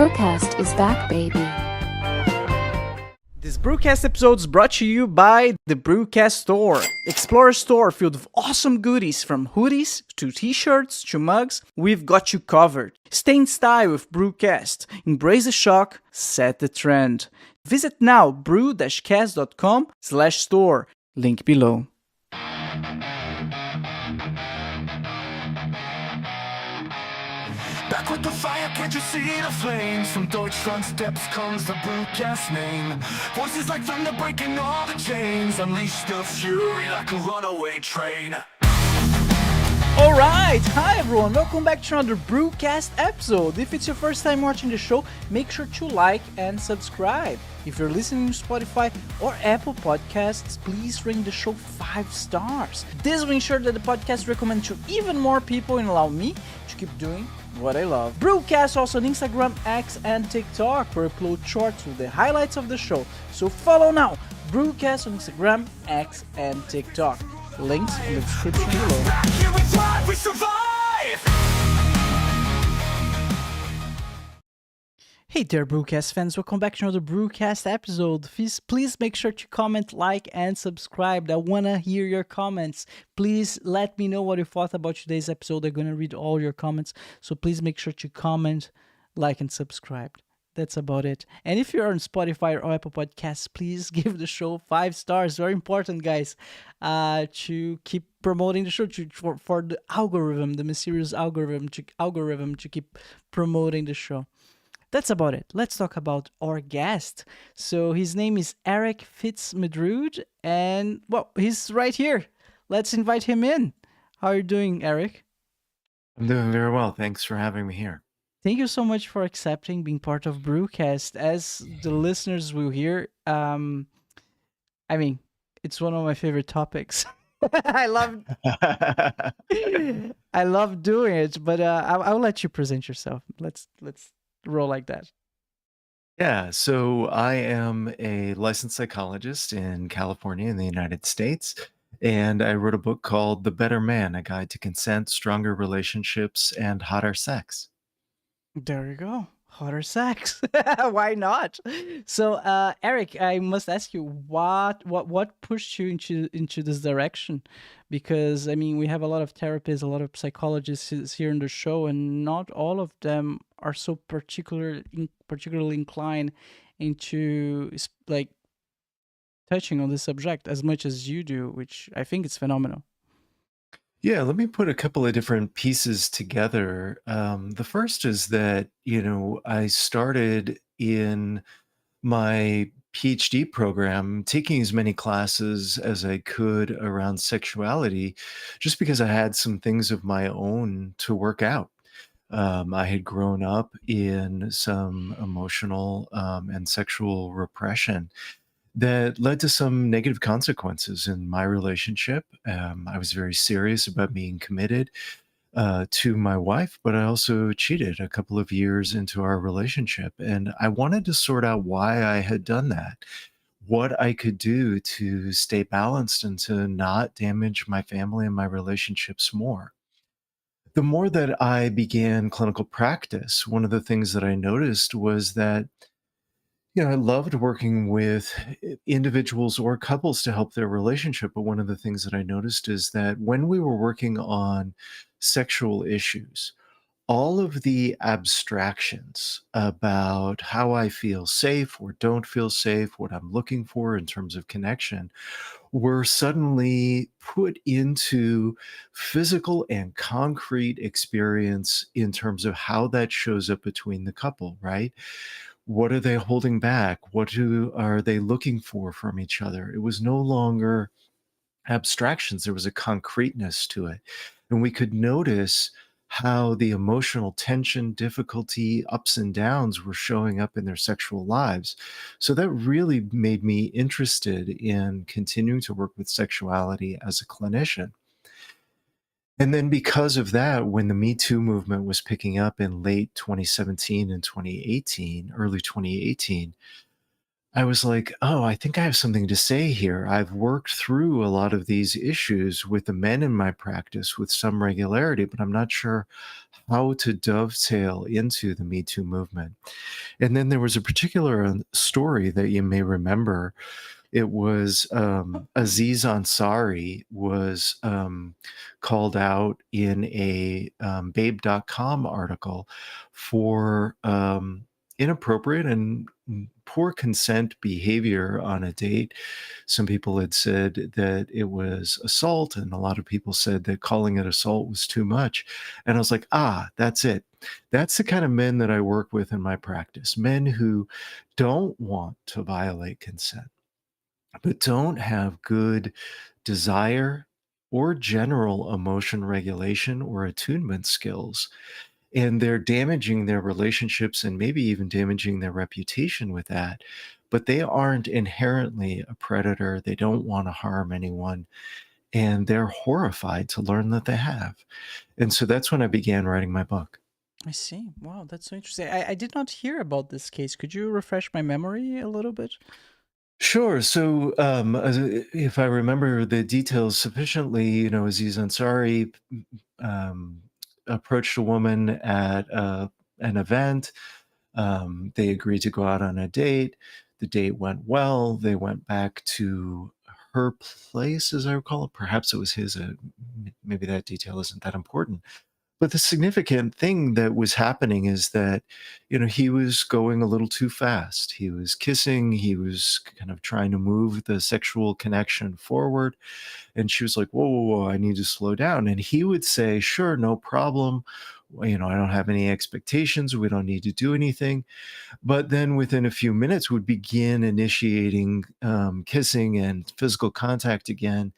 BRUCAST is back, baby. This BRUCAST episode is brought to you by the BRUCAST Store. Explore a store filled with awesome goodies from hoodies to t-shirts to mugs. We've got you covered. Stay in style with BRUCAST. Embrace the shock, set the trend. Visit now brew-cast.com/store. Link below. Back with the fire, can't you see the flames? From Deutschland steps comes the BRUCAST name. Voices like thunder breaking all the chains. Unleash the fury like a runaway train. Alright, hi everyone, welcome back to another BRUCAST episode. If it's your first time watching the show, make sure to like and subscribe. If you're listening to Spotify or Apple Podcasts, please ring the show 5 stars. This will ensure that the podcast recommends to even more people and allow me to keep doing what I love. BRUCAST also on Instagram, X, and TikTok, where I upload shorts with the highlights of the show. So follow now, BRUCAST on Instagram, X, and TikTok. Links in the description below. Here we thrive, we survive! Hey there, BRUCAST fans, welcome back to another BRUCAST episode. Please make sure to comment, like, and subscribe. I want to hear your comments. Please let me know what you thought about today's episode. I'm going to read all your comments, so please make sure to comment, like, and subscribe. That's about it. And if you're on Spotify or Apple Podcasts, please give the show 5 stars. Very important, guys, to keep promoting the show, for the algorithm, the mysterious algorithm to keep promoting the show. That's about it. Let's talk about our guest. So his name is Eric FitzMedrud, and well, he's right here. Let's invite him in. How are you doing, Eric? I'm doing very well. Thanks for having me here. Thank you so much for accepting being part of BRUCAST. As the listeners will hear, I mean, it's one of my favorite topics. I love doing it, but I'll let you present yourself. Let's roll like that. Yeah, so I am a licensed psychologist in California in the United States, and I wrote a book called The Better Man, A Guide to Consent, Stronger Relationships, and Hotter Sex. There you go. Hotter sex. Why not? So, Eric, I must ask you, what pushed you into this direction? Because I mean, we have a lot of therapists, a lot of psychologists here in the show, and not all of them are so particularly inclined into like touching on this subject as much as you do, which I think is phenomenal. Yeah, let me put a couple of different pieces together. The first is that, I started in my PhD program taking as many classes as I could around sexuality, just because I had some things of my own to work out. I had grown up in some emotional and sexual repression that led to some negative consequences in my relationship. I was very serious about being committed to my wife, but I also cheated a couple of years into our relationship. And I wanted to sort out why I had done that, what I could do to stay balanced and to not damage my family and my relationships more. The more that I began clinical practice, one of the things that I noticed was that I loved working with individuals or couples to help their relationship. But one of the things that I noticed is that when we were working on sexual issues, all of the abstractions about how I feel safe or don't feel safe, what I'm looking for in terms of connection, were suddenly put into physical and concrete experience in terms of how that shows up between the couple, right? What are they holding back? Are they looking for from each other? It was no longer abstractions. There was a concreteness to it. And we could notice how the emotional tension, difficulty, ups and downs were showing up in their sexual lives. So that really made me interested in continuing to work with sexuality as a clinician. And then because of that, when the Me Too movement was picking up in late 2017 and 2018, early 2018, I was like, oh, I think I have something to say here. I've worked through a lot of these issues with the men in my practice with some regularity, but I'm not sure how to dovetail into the Me Too movement. And then there was a particular story that you may remember. It was Aziz Ansari was called out in a Babe.com article for inappropriate and poor consent behavior on a date. Some people had said that it was assault, and a lot of people said that calling it assault was too much. And I was like, that's it. That's the kind of men that I work with in my practice, men who don't want to violate consent but don't have good desire or general emotion regulation or attunement skills. And they're damaging their relationships and maybe even damaging their reputation with that. But they aren't inherently a predator. They don't want to harm anyone. And they're horrified to learn that they have. And so that's when I began writing my book. I see. Wow, that's so interesting. I did not hear about this case. Could you refresh my memory a little bit? Sure. So, if I remember the details sufficiently, Aziz Ansari um, approached a woman at an event. They agreed to go out on a date. The date went well. They went back to her place, as I recall. Perhaps it was his. Maybe that detail isn't that important. But the significant thing that was happening is that, he was going a little too fast. He was kissing, he was kind of trying to move the sexual connection forward. And she was like, whoa, whoa, whoa, I need to slow down. And he would say, sure, no problem. Well, I don't have any expectations. We don't need to do anything. But then within a few minutes would begin initiating kissing and physical contact again.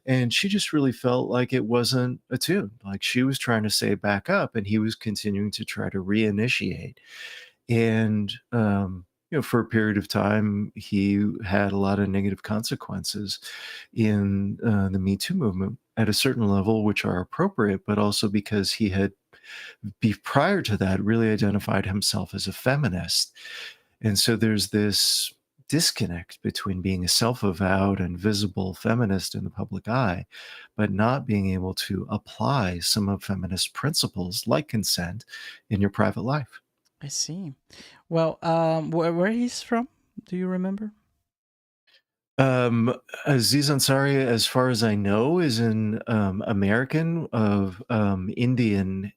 And she just really felt like it wasn't attuned. Like she was trying to say back up, and he was continuing to try to reinitiate. And for a period of time, he had a lot of negative consequences in the Me Too movement at a certain level, which are appropriate, but also because he had, prior to that, really identified himself as a feminist. And so there's this disconnect between being a self-avowed and visible feminist in the public eye, but not being able to apply some of feminist principles like consent in your private life. I see. Well, where he's from? Do you remember? Um, Aziz Ansari, as far as I know, is an American of Indian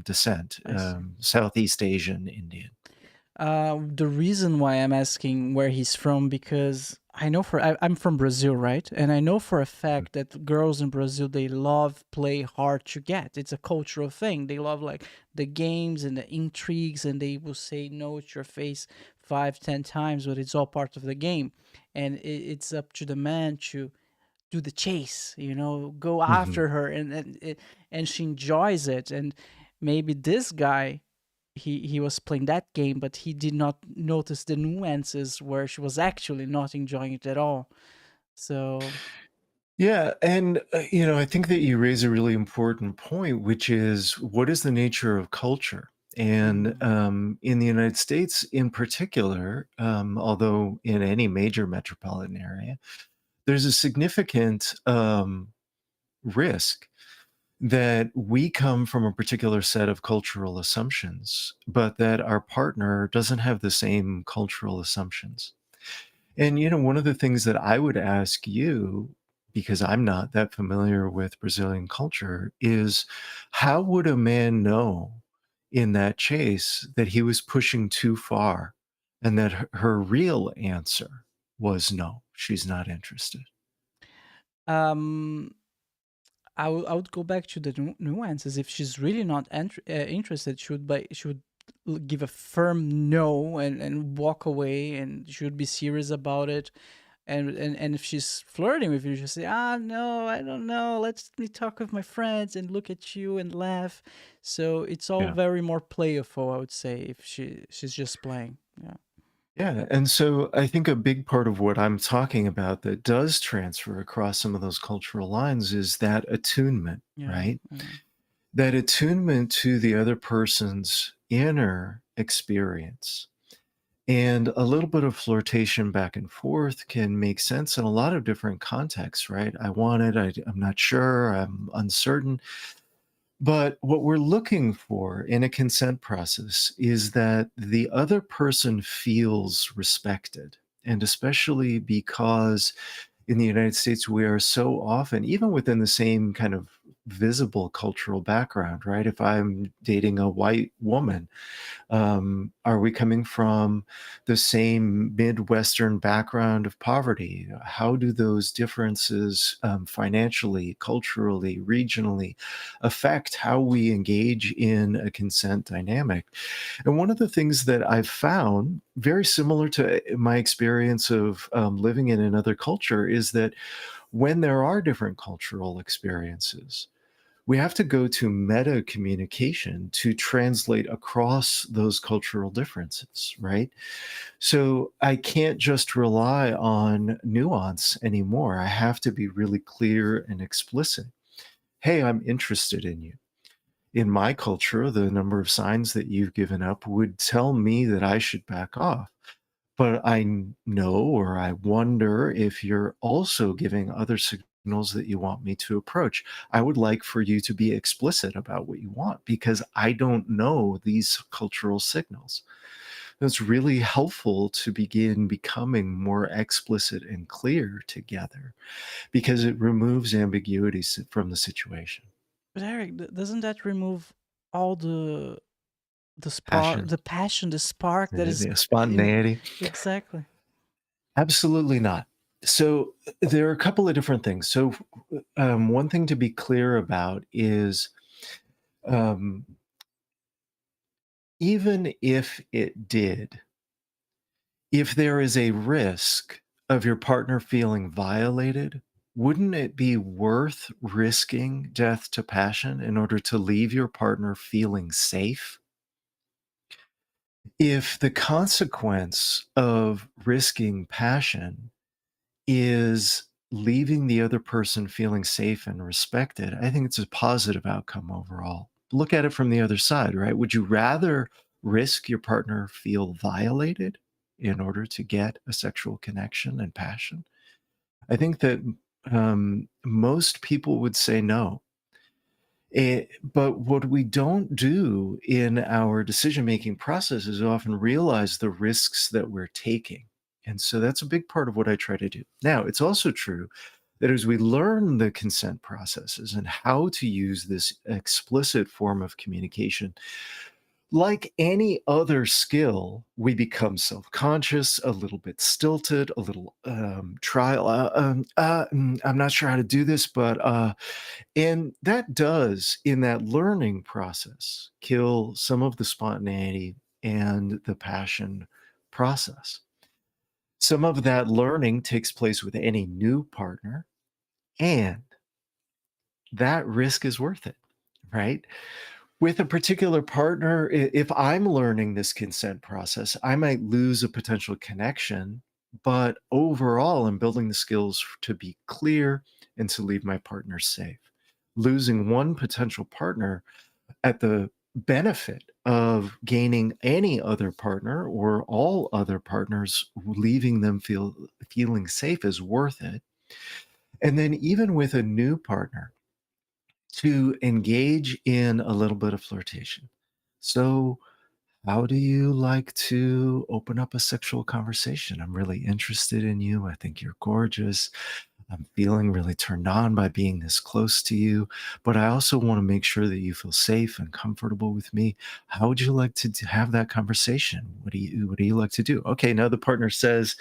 descent, I see. Southeast Asian Indian. The reason why I'm asking where he's from, because I'm from Brazil, right? And I know for a fact that girls in Brazil, they love play hard to get. It's a cultural thing. They love like the games and the intrigues, and they will say no to your face 5, 10 times, but it's all part of the game. And it's up to the man to do the chase, go Mhm. after her, and she enjoys it. And maybe this guy, he was playing that game, but he did not notice the nuances where she was actually not enjoying it at all. So Yeah, and I think that you raise a really important point, which is what is the nature of culture? And mm, in the United States, in particular, although in any major metropolitan area, there's a significant risk that we come from a particular set of cultural assumptions, but that our partner doesn't have the same cultural assumptions. And, one of the things that I would ask you, because I'm not that familiar with Brazilian culture, is how would a man know in that chase that he was pushing too far and that her real answer was no, she's not interested? um I would go back to the nuances. If she's really not interested, she would give a firm no, and walk away, and she would be serious about it. And if she's flirting with you, she'll say, no, I don't know, let me talk with my friends and look at you and laugh. So it's all Yeah. very more playful, I would say, if she's just playing. Yeah. Yeah. And so I think a big part of what I'm talking about that does transfer across some of those cultural lines is that attunement, Yeah. right? Yeah. That attunement to the other person's inner experience. And a little bit of flirtation back and forth can make sense in a lot of different contexts, right? I want it, I'm not sure, I'm uncertain. But what we're looking for in a consent process is that the other person feels respected. And especially because in the United States, we are so often, even within the same kind of visible cultural background, right? If I'm dating a white woman, are we coming from the same Midwestern background of poverty? How do those differences, financially, culturally, regionally, affect how we engage in a consent dynamic? And one of the things that I've found, very similar to my experience of living in another culture, is that when there are different cultural experiences, we have to go to meta communication to translate across those cultural differences, right? So I can't just rely on nuance anymore. I have to be really clear and explicit. Hey, I'm interested in you. In my culture, the number of signs that you've given up would tell me that I should back off. But know, or I wonder if you're also giving other signals that you want me to approach. I would like for you to be explicit about what you want because I don't know these cultural signals. It's really helpful to begin becoming more explicit and clear together because it removes ambiguity from the situation. But Eric, doesn't that remove all Passion, the passion, the spark that is the in spontaneity. exactly. Absolutely not. So there are a couple of different things. So one thing to be clear about is um, even if it did, if there is a risk of your partner feeling violated, wouldn't it be worth risking death to passion in order to leave your partner feeling safe? If the consequence of risking passion is leaving the other person feeling safe and respected, I think it's a positive outcome overall. Look at it from the other side, right? Would you rather risk your partner feel violated in order to get a sexual connection and passion? I think that most people would say no. But what we don't do in our decision making process is often realize the risks that we're taking. And so that's a big part of what I try to do. Now, it's also true that as we learn the consent processes and how to use this explicit form of communication, like any other skill, we become self conscious, a little bit stilted, a little trial. I'm not sure how to do this, but and that does, in that learning process, kill some of the spontaneity and the passion process. Some of that learning takes place with any new partner, and that risk is worth it, right? With a particular partner, if I'm learning this consent process, I might lose a potential connection, but overall, I'm building the skills to be clear and to leave my partner safe. Losing one potential partner at the benefit of gaining any other partner or all other partners, leaving them feeling safe is worth it. And then even with a new partner, to engage in a little bit of flirtation. So, how do you like to open up a sexual conversation? I'm really interested in you. I think you're gorgeous. I'm feeling really turned on by being this close to you, but I also want to make sure that you feel safe and comfortable with me. How would you like to have that conversation? What do you like to do? Okay, now the partner says,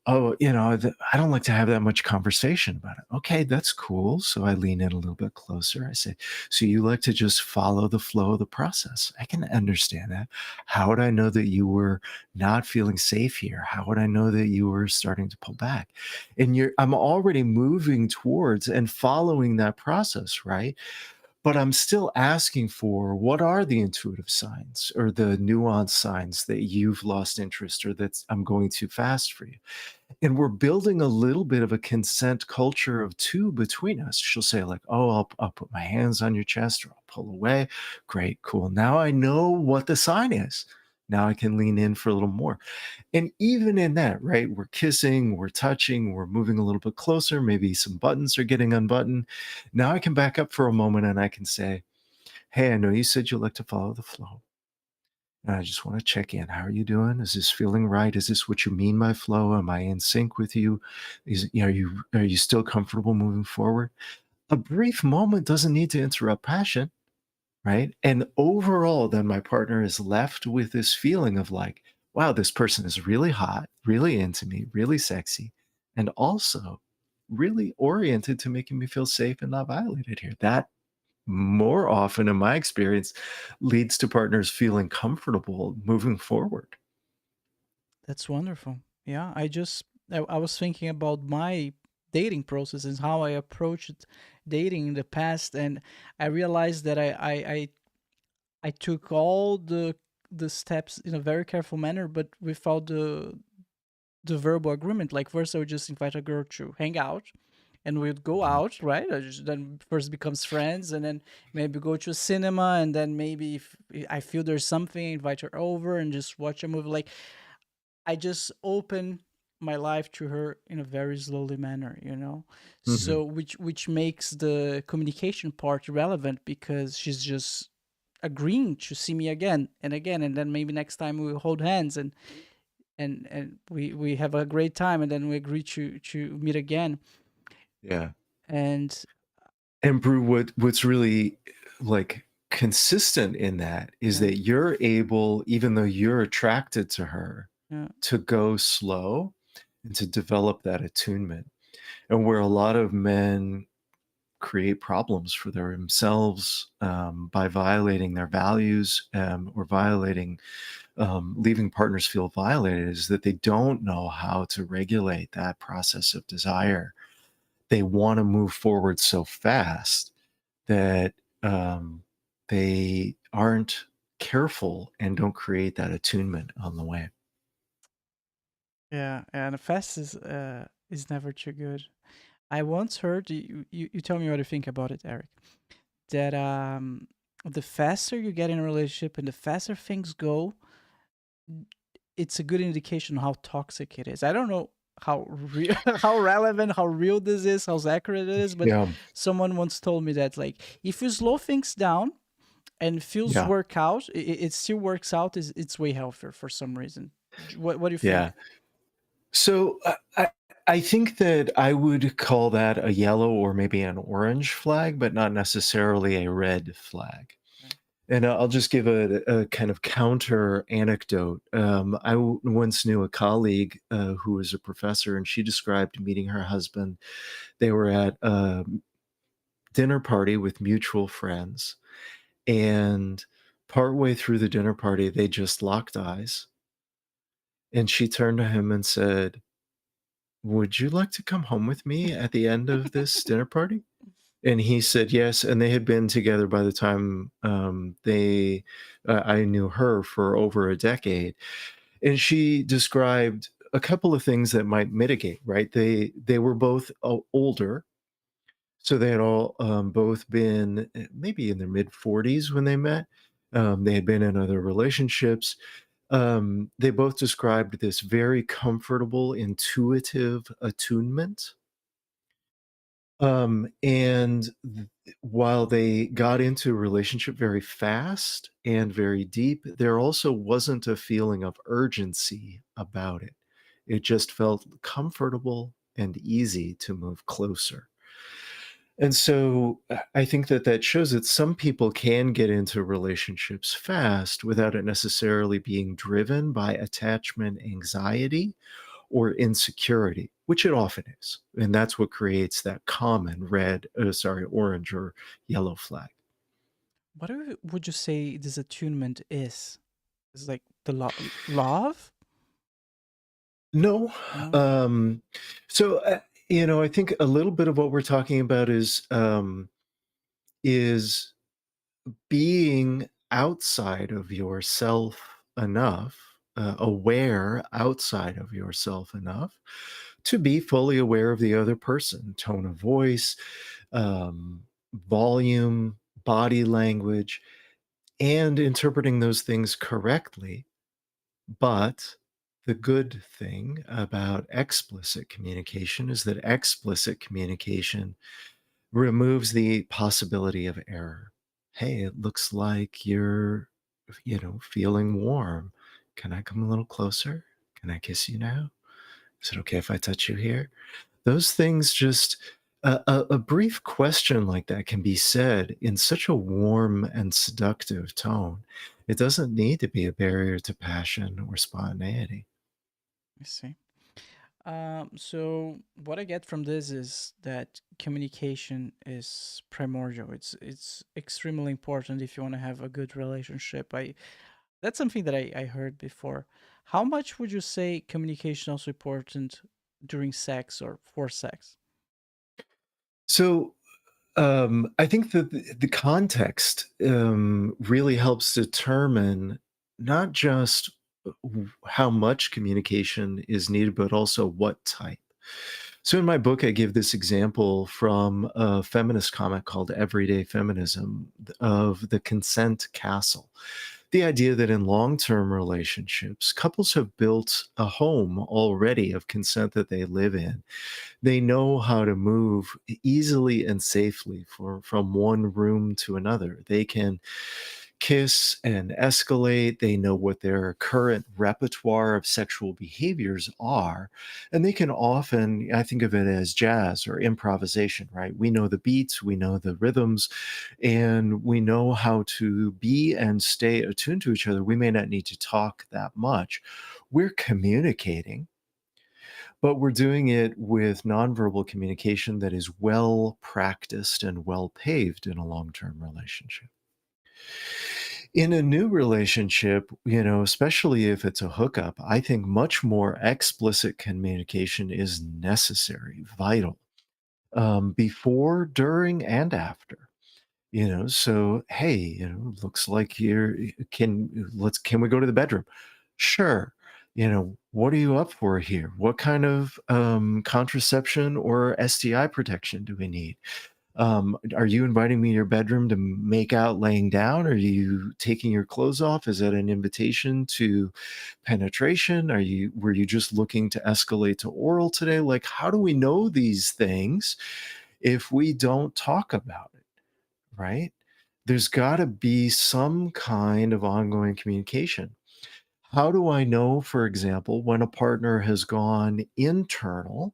"Oh, I don't like to have that much conversation about it." Okay, that's cool. So I lean in a little bit closer. I say, "So you like to just follow the flow of the process?" I can understand that. How would I know that you were not feeling safe here? How would I know that you were starting to pull back? And I'm already moving towards and following that process, right? But I'm still asking for what are the intuitive signs or the nuanced signs that you've lost interest or that I'm going too fast for you. And we're building a little bit of a consent culture of two between us. She'll say, like, "Oh, I'll put my hands on your chest or I'll pull away." Great, cool. Now I know what the sign is. Now I can lean in for a little more. And even in that, right, we're kissing, we're touching, we're moving a little bit closer. Maybe some buttons are getting unbuttoned. Now I can back up for a moment and I can say, hey, I know you said you like to follow the flow. And I just want to check in. How are you doing? Is this feeling right? Is this what you mean by flow? Am I in sync with you? Are you still comfortable moving forward? A brief moment doesn't need to interrupt passion, right? And overall, then my partner is left with this feeling of like, wow, this person is really hot, really into me, really sexy, and also really oriented to making me feel safe and not violated here. That more often, in my experience, leads to partners feeling comfortable moving forward. That's wonderful. Yeah, I was thinking about my dating process and how I approached dating in the past, and I realized that I took all the steps in a very careful manner, but without the verbal agreement. Like first, I would just invite a girl to hang out, and we'd go Mhm. out, right? Then first becomes friends, and then maybe go to a cinema, and then maybe if I feel there's something, invite her over and just watch a movie. Like I just open my life to her in a very slowly manner, you know. Mhm. So which makes the communication part relevant because she's just agreeing to see me again and again, and then maybe next time we hold hands and we have a great time, and then we agree to meet again. Yeah. And And Brew, what's really like consistent in that is yeah, that you're able, even though you're attracted to her, yeah, to go slow and to develop that attunement. And where a lot of men create problems for themselves by violating their values or violating, leaving partners feel violated, is that they don't know how to regulate that process of desire. They want to move forward so fast that um, they aren't careful and don't create that attunement on the way. yeah, and fast is never too good. I once heard you tell me what you think about it, Eric, that the faster you get in a relationship and the faster things go, it's a good indication how toxic it is. I don't know how real, how relevant, how real this is, how accurate it is, but Yeah. someone once told me that like if you slow things down and feels Yeah. work out, it still works out. It's way healthier for some reason. What do you Yeah. think? So I think that I would call that a yellow or maybe an orange flag, but not necessarily a red flag. Yeah. And I'll just give a kind of counter anecdote. Once knew a colleague who was a professor, and she described meeting her husband. They were at a dinner party with mutual friends, and partway through the dinner party, they just locked eyes. And she turned to him and said, would you like to come home with me at the end of this dinner party? And he said yes, and they had been together by the time, I knew her for over a decade, and she described a couple of things that might mitigate, right? They were both o older, so they had all, both been, maybe in their mid-40s when they met. They had been in other relationships. They both described this very comfortable, intuitive attunement. And while they got into a relationship very fast and very deep, there also wasn't a feeling of urgency about it. It just felt comfortable and easy to move closer. And so I think that that shows that some people can get into relationships fast without it necessarily being driven by attachment anxiety or insecurity, which it often is. And that's what creates that common orange or yellow flag. Would you say this attunement is? Is like the love? No. No. Um, so, I think a little bit of what we're talking about is being outside of yourself enough, aware outside of yourself enough to be fully aware of the other person, tone of voice, um, volume, body language, and interpreting those things correctly But the good thing about explicit communication is that explicit communication removes the possibility of error. Hey, it looks like you're, feeling warm. Can I come a little closer? Can I kiss you now? Is it okay if I touch you here? Those things just a brief question like that can be said in such a warm and seductive tone. It doesn't need to be a barrier to passion or spontaneity. I see. So what I get from this is that communication is primordial. It's extremely important if you want to have a good relationship. That's something that I heard before. How much would you say communication also important during sex or for sex? So I think that the context really helps determine not just how much communication is needed, but also what type. So in my book, I give this example from a feminist comic called Everyday Feminism of the consent castle. The idea that in long term relationships, couples have built a home already of consent that they live in. They know how to move easily and safely from one room to another. They can kiss and escalate. They know what their current repertoire of sexual behaviors are. And they can often, I think of it as jazz or improvisation, right? We know the beats, we know the rhythms, and we know how to be and stay attuned to each other. We may not need to talk that much. We're communicating, but we're doing it with nonverbal communication that is well practiced and well paved in a long term relationship. In a new relationship, especially if it's a hookup, I think much more explicit communication is necessary, vital, before, during, and after. So hey, looks like can we go to the bedroom? Sure. What are you up for here? What kind of contraception or STI protection do we need? Are you inviting me to your bedroom to make out laying down? Are you taking your clothes off? Is that an invitation to penetration? Were you just looking to escalate to oral today? Like, how do we know these things if we don't talk about it, right? There's got to be some kind of ongoing communication. How do I know, for example, when a partner has gone internal,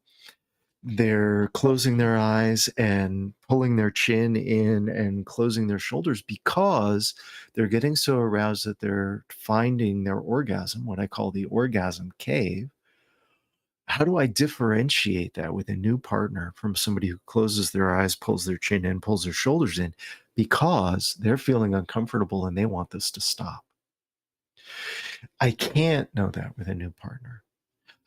they're closing their eyes and pulling their chin in and closing their shoulders because they're getting so aroused that they're finding their orgasm, what I call the orgasm cave? How do I differentiate that with a new partner from somebody who closes their eyes, pulls their chin in, pulls their shoulders in because they're feeling uncomfortable and they want this to stop? I can't know that with a new partner.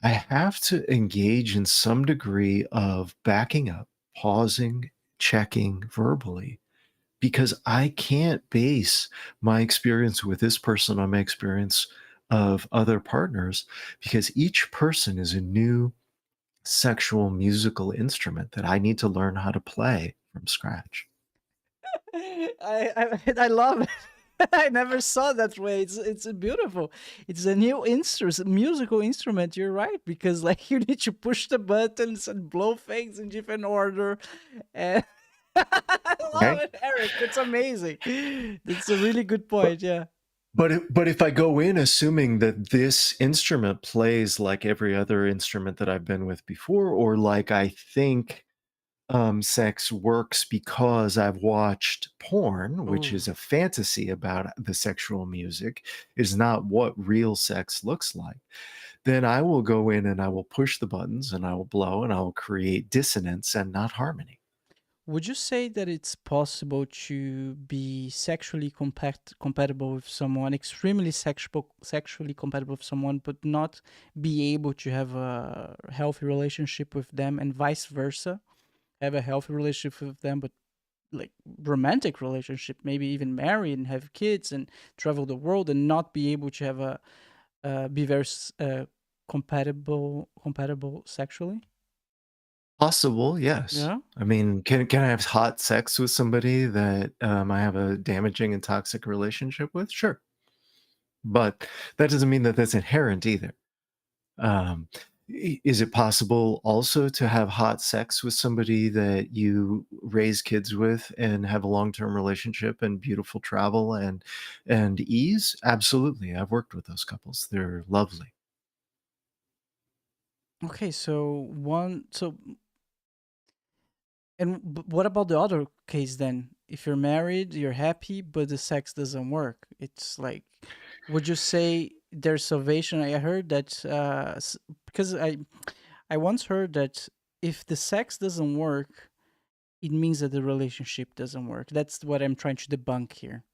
I have to engage in some degree of backing up, pausing, checking verbally, because I can't base my experience with this person on my experience of other partners, because each person is a new sexual musical instrument that I need to learn how to play from scratch. I love it. I never saw that way. It's beautiful. It's a new instrument, musical instrument. You're right, because like you need to push the buttons and blow things in different order. And I love Right? it, Eric. It's amazing. That's a really good But point. Yeah. but if I go in assuming that this instrument plays like every other instrument that I've been with before, or like I think sex works because I've watched porn, which Oh, is a fantasy about the sexual music, is not what real sex looks like, then I will go in and I will push the buttons and I will blow and I will create dissonance and not harmony. would you say that it's possible to be sexually compatible with someone, extremely sexually compatible with someone, but not be able to have a healthy relationship with them, and vice versa? Have a healthy relationship with them, but like romantic relationship, maybe even marry and have kids and travel the world, and not be able to have a be very compatible sexually. Possible, yes. Yeah. I mean, can I have hot sex with somebody that I have a damaging and toxic relationship with? Sure. but that doesn't mean that that's inherent either. Um, is it possible also to have hot sex with somebody that you raise kids with and have a long-term relationship and beautiful travel and ease? Absolutely. I've worked with those couples. They're lovely. Okay, what about the other case then? If you're married, you're happy, but the sex doesn't work. It's like, would you say there's salvation? I heard that because I once heard that if the sex doesn't work, it means that the relationship doesn't work. That's what I'm trying to debunk here.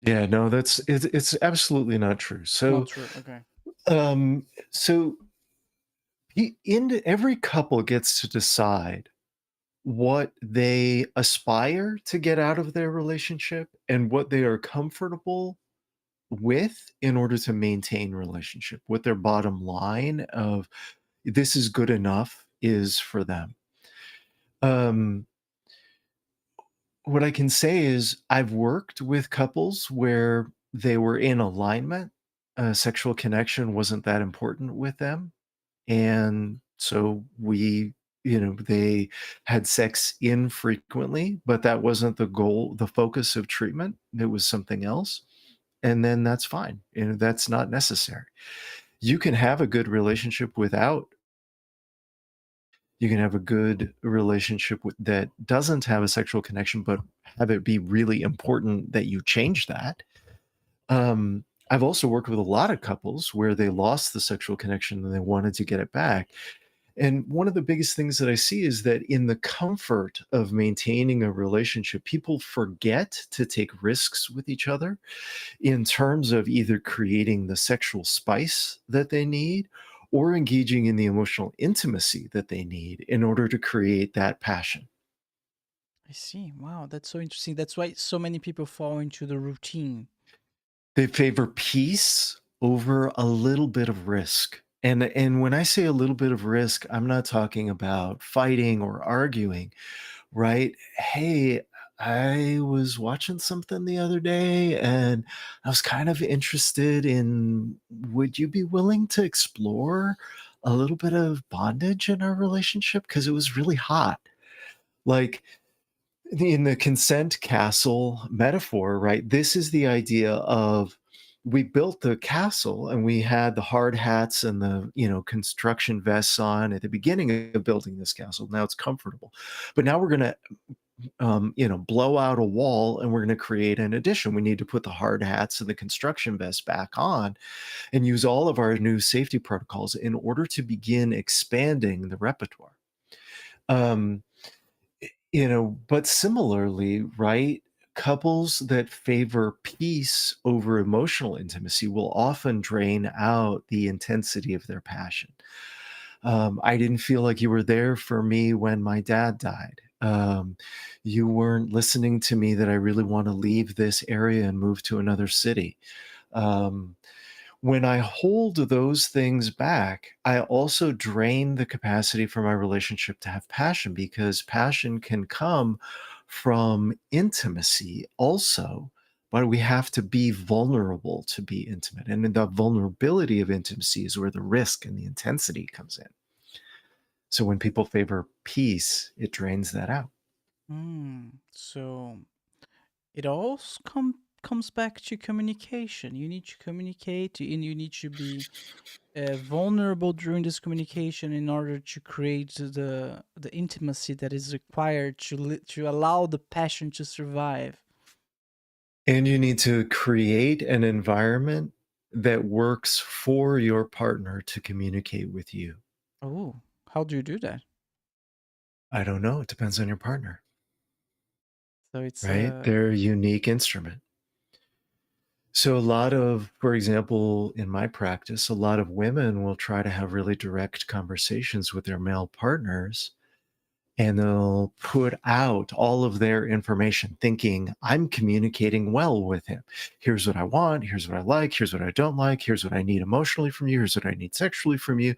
Yeah, no, it's absolutely not true. Not So, true. Okay. um, so every couple gets to decide what they aspire to get out of their relationship and what they are comfortable with in order to maintain relationship, what their bottom line of this is good enough is for them. Um, what I can say is I've worked with couples where they were in alignment. Sexual connection wasn't that important with them. And so they had sex infrequently, but that wasn't the goal, the focus of treatment. It was something else. And then that's fine. That's not necessary. You can have a good relationship without, you can have a good relationship that doesn't have a sexual connection, but have it be really important that you change that. I've also worked with a lot of couples where they lost the sexual connection and they wanted to get it back. And one of the biggest things that I see is that in the comfort of maintaining a relationship, people forget to take risks with each other in terms of either creating the sexual spice that they need or engaging in the emotional intimacy that they need in order to create that passion. I see. Wow, that's so interesting. That's why so many people fall into the routine. They favor peace over a little bit of risk. And when I say a little bit of risk, I'm not talking about fighting or arguing, right? Hey, I was watching something the other day and I was kind of interested in, would you be willing to explore a little bit of bondage in our relationship? Because it was really hot. Like, in the consent castle metaphor, right? This is the idea of we built the castle and we had the hard hats and the, construction vests on at the beginning of building this castle. Now it's comfortable. But now we're going to, blow out a wall and we're going to create an addition. We need to put the hard hats and the construction vests back on and use all of our new safety protocols in order to begin expanding the repertoire. Um, but similarly, right? Couples that favor peace over emotional intimacy will often drain out the intensity of their passion. I didn't feel like you were there for me when my dad died. You weren't listening to me that I really want to leave this area and move to another city. Um, when I hold those things back, I also drain the capacity for my relationship to have passion because passion can come from intimacy also, but we have to be vulnerable to be intimate. And the vulnerability of intimacy is where the risk and the intensity comes in. So when people favor peace, it drains that out. So it all comes back to communication. You need to communicate, and you need to be vulnerable during this communication in order to create the intimacy that is required to allow the passion to survive. And you need to create an environment that works for your partner to communicate with you. Oh, how do you do that? I don't know. It depends on your partner, So it's right? They're a unique instrument. So, a lot of, for example, in my practice, a lot of women will try to have really direct conversations with their male partners and they'll put out all of their information thinking, I'm communicating well with him. Here's what I want. Here's what I like. Here's what I don't like. Here's what I need emotionally from you. Here's what I need sexually from you.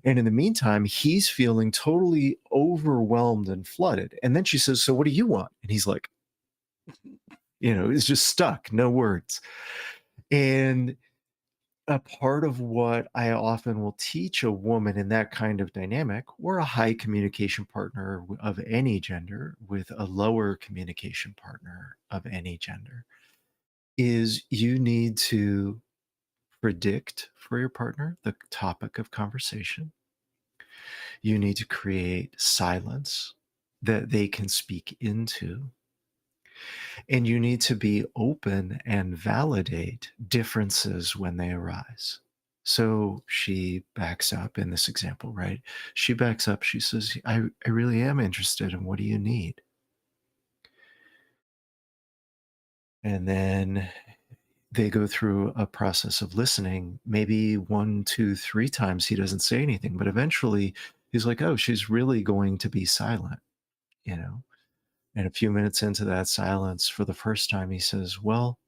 And in the meantime, he's feeling totally overwhelmed and flooded. And then she says, so what do you want? And he's like, it's just stuck, no words. And a part of what I often will teach a woman in that kind of dynamic, or a high communication partner of any gender with a lower communication partner of any gender, is you need to predict for your partner the topic of conversation. You need to create silence that they can speak into. And you need to be open and validate differences when they arise. So she backs up in this example, right? She backs up. She says, I really am interested in what do you need? And then they go through a process of listening. Maybe one, two, three times he doesn't say anything, but eventually he's like, oh, she's really going to be silent, you know? And a few minutes into that silence, for the first time, he says, well,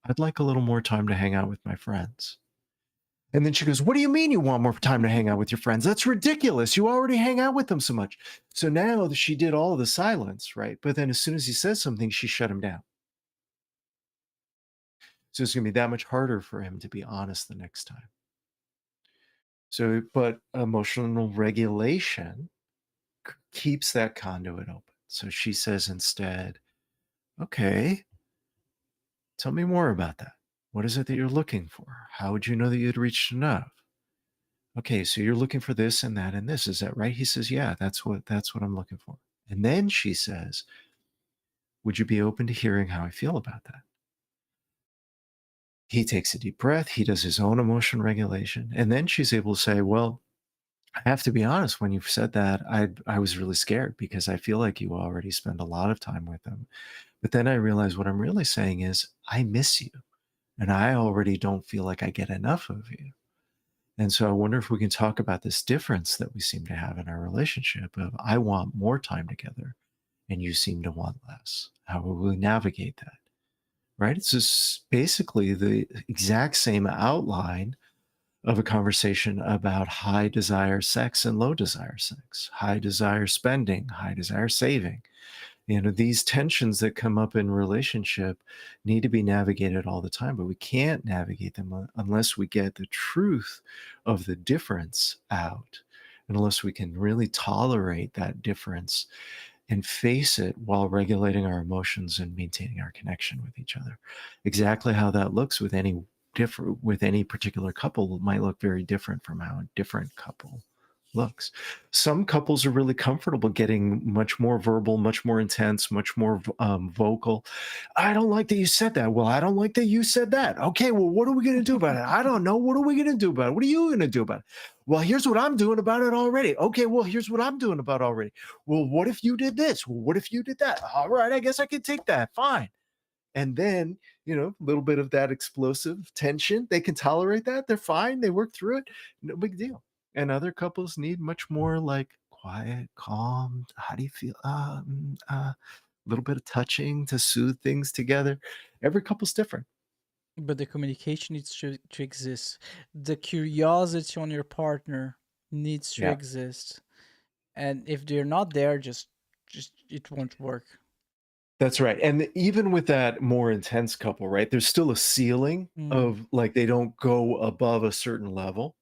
I'd like a little more time to hang out with my friends. And then she goes, what do you mean you want more time to hang out with your friends? That's ridiculous. You already hang out with them so much. So now she did all of the silence, right? But then as soon as he says something, she shut him down. So it's going to be that much harder for him to be honest the next time. So, but emotional regulation keeps that conduit open. So she says instead, okay, tell me more about that. What is it that you're looking for? How would you know that you'd reached enough? Okay, so you're looking for this and that and this. Is that right? He says, yeah, that's what I'm looking for. And then she says, would you be open to hearing how I feel about that? He takes a deep breath. He does his own emotion regulation. And then she's able to say, well, I have to be honest, when you said that, I was really scared because I feel like you already spend a lot of time with them. But then I realized what I'm really saying is, I miss you. And I already don't feel like I get enough of you. And so I wonder if we can talk about this difference that we seem to have in our relationship of I want more time together and you seem to want less. How will we navigate that? Right? It's just basically the exact same outline of a conversation about high desire sex and low desire sex, high desire spending, high desire saving. These tensions that come up in relationship need to be navigated all the time, but we can't navigate them unless we get the truth of the difference out, and unless we can really tolerate that difference and face it while regulating our emotions and maintaining our connection with each other. Exactly how that looks with any particular couple might look very different from how a different couple looks. Some couples are really comfortable getting much more verbal, much more intense, much more vocal. I don't like that you said that. Well, I don't like that you said that. Okay, well, what are we going to do about it? I don't know. What are we going to do about it? What are you going to do about it? Well, here's what I'm doing about it already. Okay, well, here's what I'm doing about it already. Well, what if you did this? Well, what if you did that? All right, I guess I can take that. Fine. And then, a little bit of that explosive tension, they can tolerate that. They're fine. They work through it. No big deal. And other couples need much more like quiet, calm. How do you feel? A little bit of touching to soothe things together. Every couple's different. But the communication needs to exist. The curiosity on your partner needs to Yeah, exist. And if they're not there, just it won't work. that's right. And even with that more intense couple, right, there's still a ceiling Mm. of like they don't go above a certain level.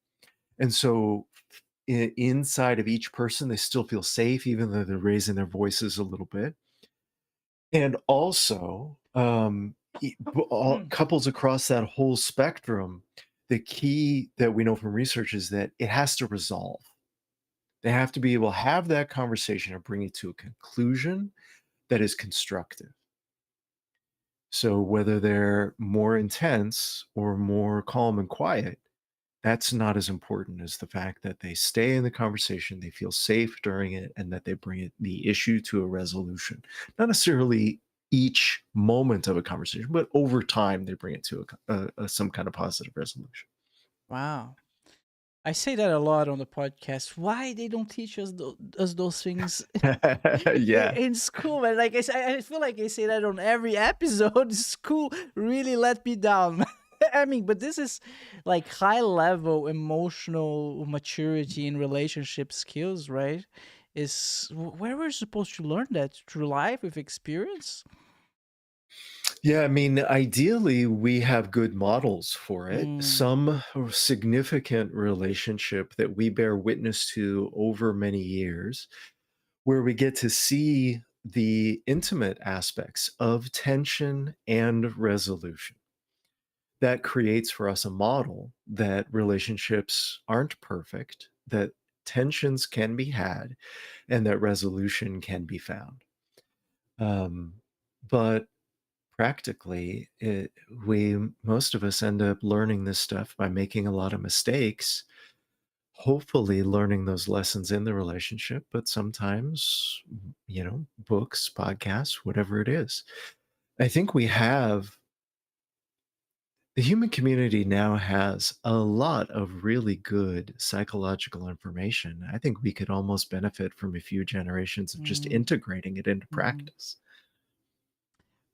And so inside of each person, they still feel safe, even though they're raising their voices a little bit. And also, couples across that whole spectrum, the key that we know from research is that it has to resolve. They have to be able to have that conversation and bring it to a conclusion that is constructive. So whether they're more intense or more calm and quiet, that's not as important as the fact that they stay in the conversation, they feel safe during it, and that they bring the issue to a resolution. Not necessarily each moment of a conversation, but over time they bring it to some kind of positive resolution. Wow. I say that a lot on the podcast. Why they don't teach us those things Yeah. in school? Man, like I feel like I say that on every episode. School really let me down. I mean, but this is like high level emotional maturity in relationship skills, right? Is where we're supposed to learn that through life with experience. Yeah, I mean, ideally, we have good models for it. Mm, Some significant relationship that we bear witness to over many years, where we get to see the intimate aspects of tension and resolution. That creates for us a model that relationships aren't perfect, that tensions can be had, and that resolution can be found. But practically, we most of us end up learning this stuff by making a lot of mistakes, hopefully learning those lessons in the relationship, but sometimes, books, podcasts, whatever it is. I think we have the human community now has a lot of really good psychological information. I think we could almost benefit from a few generations of just mm, integrating it into mhm. practice.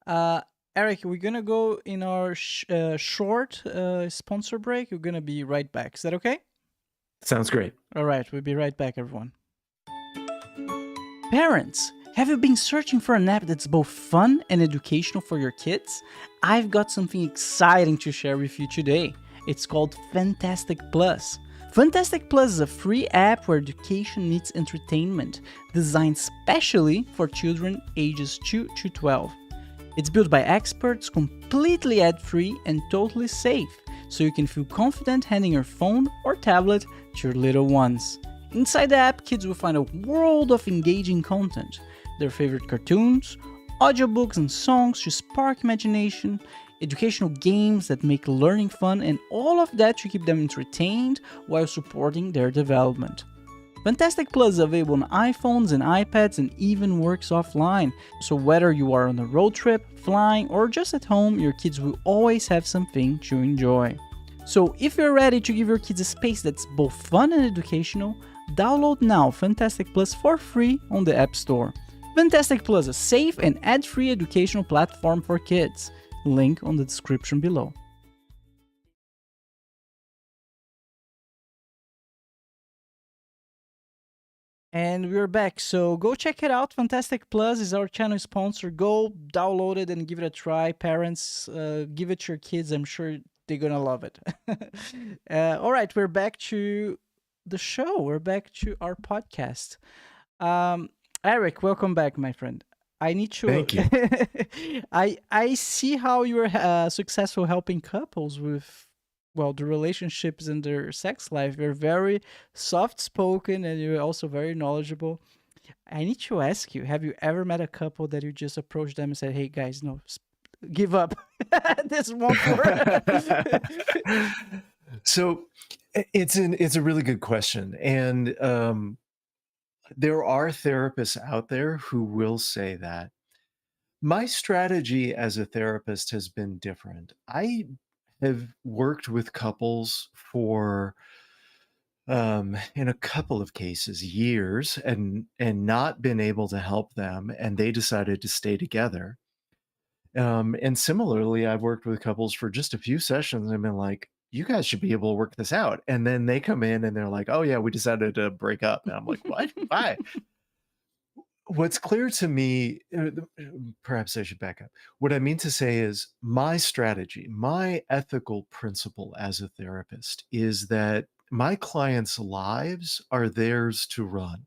Uh, Eric, we're gonna go in our short sponsor break. We're gonna be right back. Is that okay? Sounds great. All right, we'll be right back, everyone. Parents, have you been searching for an app that's both fun and educational for your kids? I've got something exciting to share with you today. It's called Fantastic Plus. Fantastic Plus is a free app where education meets entertainment, designed specially for children ages 2 to 12. It's built by experts, completely ad-free and totally safe, so you can feel confident handing your phone or tablet to your little ones. Inside the app, kids will find a world of engaging content, their favorite cartoons, audiobooks and songs to spark imagination, educational games that make learning fun, and all of that to keep them entertained while supporting their development. Fantastic Plus is available on iPhones and iPads and even works offline. So whether you are on a road trip, flying, or just at home, your kids will always have something to enjoy. So if you're ready to give your kids a space that's both fun and educational, download now Fantastic Plus for free on the App Store. Fantastic Plus, a safe and ad-free educational platform for kids. Link on the description below. And we're back. So go check it out. Fantastic Plus is our channel sponsor. Go download it and give it a try. Parents, give it to your kids. I'm sure they're gonna love it. All right, we're back to the show. We're back to our podcast. Um, Eric, welcome back, my friend. I need to. Thank you. I see how you're successful helping couples with the relationships and their sex life. You're very soft spoken and you're also very knowledgeable. I need to ask you: have you ever met a couple that you just approached them and said, "Hey guys, no, give up. This won't work." So it's a really good question, and there are therapists out there who will say that. My strategy as a therapist has been different. I have worked with couples for in a couple of cases years and not been able to help them, and they decided to stay together. And similarly, I've worked with couples for just a few sessions and been like, you guys should be able to work this out. And then they come in and they're like, oh yeah, we decided to break up. And I'm like, what? Why? What's clear to me, perhaps I should back up. What I mean to say is my strategy, my ethical principle as a therapist is that my clients' lives are theirs to run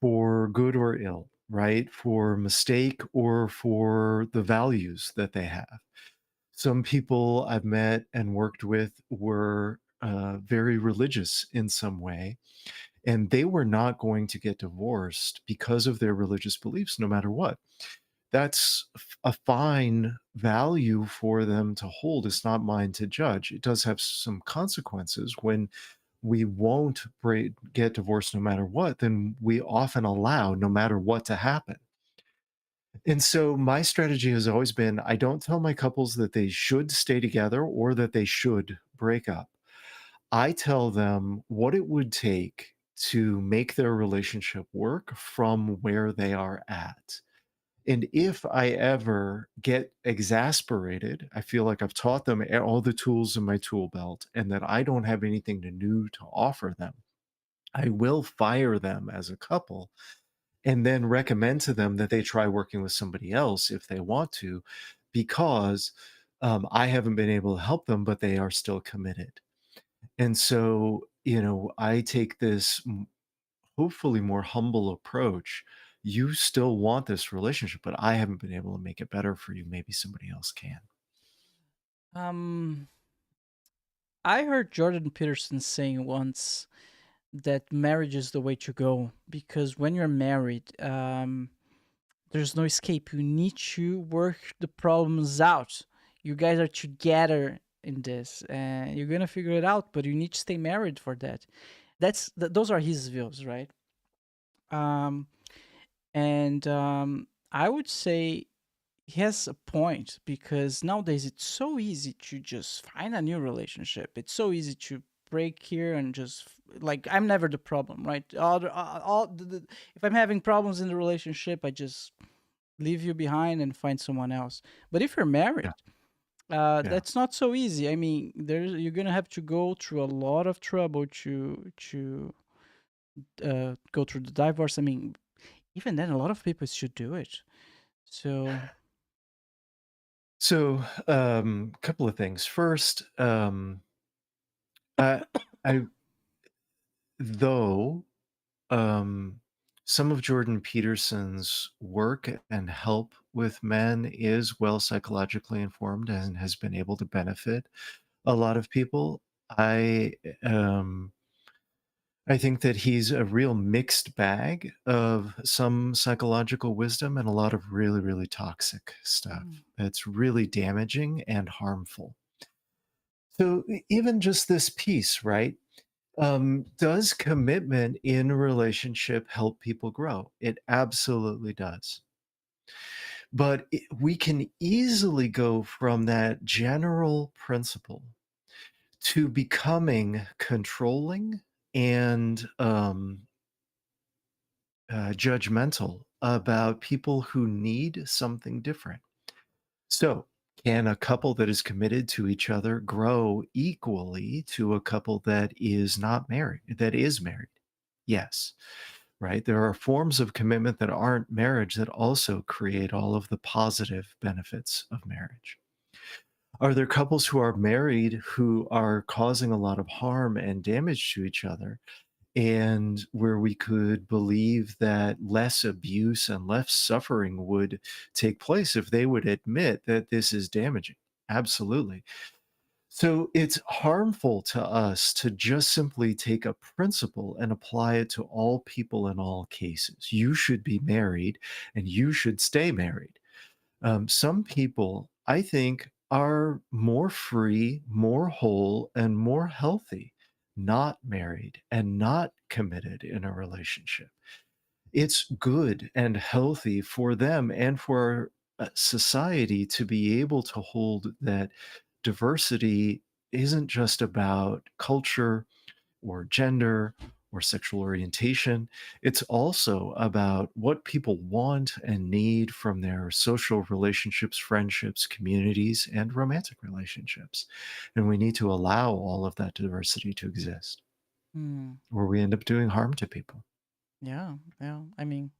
for good or ill, right? For mistake or for the values that they have. Some people I've met and worked with were very religious in some way, and they were not going to get divorced because of their religious beliefs, no matter what. That's a fine value for them to hold. It's not mine to judge. It does have some consequences when we won't get divorced no matter what, then we often allow no matter what to happen. And so my strategy has always been I don't tell my couples that they should stay together or that they should break up. I tell them what it would take to make their relationship work from where they are at. And if I ever get exasperated, I feel like I've taught them all the tools in my tool belt and that I don't have anything new to offer them. I will fire them as a couple and then recommend to them that they try working with somebody else if they want to, because I haven't been able to help them, but they are still committed. And so, I take this hopefully more humble approach. You still want this relationship, but I haven't been able to make it better for you. Maybe somebody else can. Um, I heard Jordan Peterson saying once that marriage is the way to go because when you're married, there's no escape. You need to work the problems out. You guys are together in this, and you're gonna figure it out. But you need to stay married for that. Those are his views, right? Um, and I would say he has a point because nowadays it's so easy to just find a new relationship. It's so easy to break here and just like I'm never the problem, right? If I'm having problems in the relationship, I just leave you behind and find someone else. But if you're married, Yeah. Yeah. that's not so easy. I mean, you're gonna have to go through a lot of trouble to go through the divorce. I mean, even then, a lot of people should do it. So, So, couple of things. First, I, I though um, some of Jordan Peterson's work and help with men is well psychologically informed and has been able to benefit a lot of people. Um, I think that he's a real mixed bag of some psychological wisdom and a lot of really, really toxic stuff mm, that's really damaging and harmful. So even just this piece, right? Does commitment in a relationship help people grow? It absolutely does. But we can easily go from that general principle to becoming controlling and judgmental about people who need something different. So, can a couple that is committed to each other grow equally to a couple that is not married, that is married? Yes, right? There are forms of commitment that aren't marriage that also create all of the positive benefits of marriage. Are there couples who are married who are causing a lot of harm and damage to each other? And where we could believe that less abuse and less suffering would take place if they would admit that this is damaging. Absolutely. So it's harmful to us to just simply take a principle and apply it to all people in all cases. You should be married and you should stay married. Some people, I think, are more free, more whole, and more healthy, not married and not committed in a relationship. It's good and healthy for them and for society to be able to hold that diversity isn't just about culture or gender or sexual orientation. It's also about what people want and need from their social relationships, friendships, communities, and romantic relationships. And we need to allow all of that diversity to exist, mm, or we end up doing harm to people. yeah, yeah. I mean,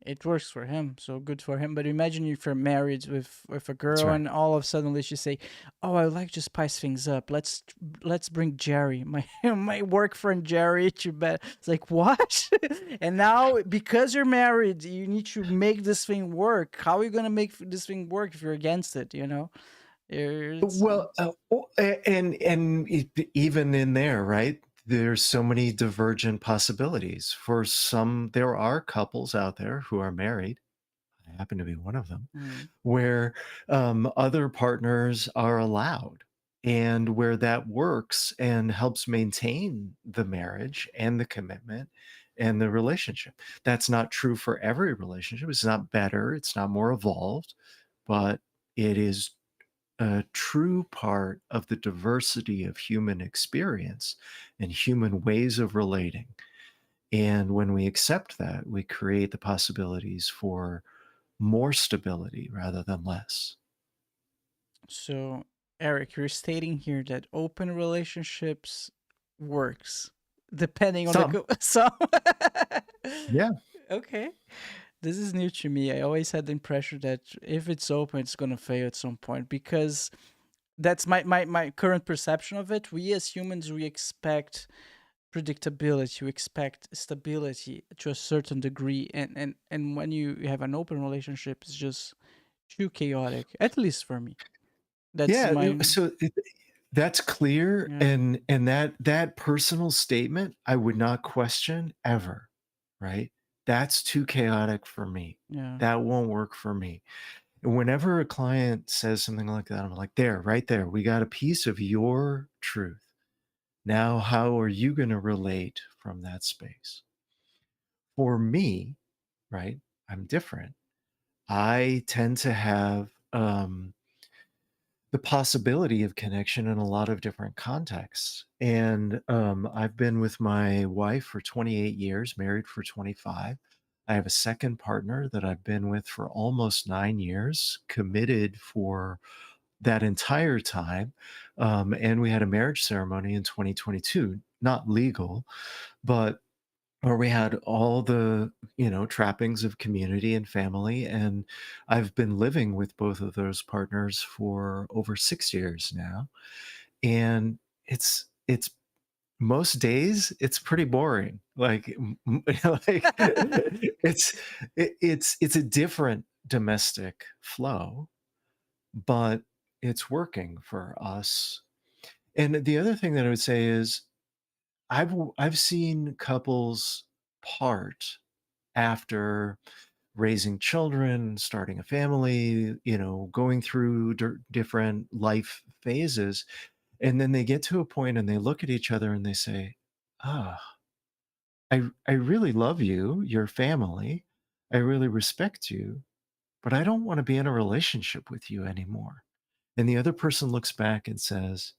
it works for him, so good for him. But imagine if you're married with a That's girl, right. and all of a sudden she say, "Oh, I would like to spice things up. Let's bring Jerry, my my work friend Jerry, to bed." It's like what? And now because you're married, you need to make this thing work. How are you gonna make this thing work if you're against it? You know, it's Well, even in there, right? There's so many divergent possibilities. For some, there are couples out there who are married. I happen to be one of them, mm, where other partners are allowed and where that works and helps maintain the marriage and the commitment and the relationship. That's not true for every relationship. It's not better, it's not more evolved, but it is a true part of the diversity of human experience and human ways of relating. And when we accept that, we create the possibilities for more stability rather than less. so Eric, you're stating here that open relationships works depending on the Some, some. yeah. Okay. this is new to me. I always had the impression that if it's open, it's gonna fail at some point because that's my current perception of it. We as humans, we expect predictability, we expect stability to a certain degree, and when you have an open relationship, it's just too chaotic. At least for me, that's Yeah, my that's clear, yeah, and that personal statement, I would not question ever, right? That's too chaotic for me. yeah. That won't work for me. And whenever a client says something like that, I'm like, "There, right there, we got a piece of your truth. Now how are you gonna relate from that space?" For me, right, I'm different. I tend to have, the possibility of connection in a lot of different contexts. And I've been with my wife for 28 years, married for 25. I have a second partner that I've been with for almost 9 years, committed for that entire time. And we had a marriage ceremony in 2022, not legal, but where we had all the, trappings of community and family, and I've been living with both of those partners for over 6 years now, and it's most days, it's pretty boring, like, like, it's a different domestic flow, but it's working for us. And the other thing that I would say is I've seen couples part after raising children, starting a family, going through different life phases. And then they get to a point and they look at each other and they say, ah, I really love you, your family. I really respect you, but I don't want to be in a relationship with you anymore. And the other person looks back and says,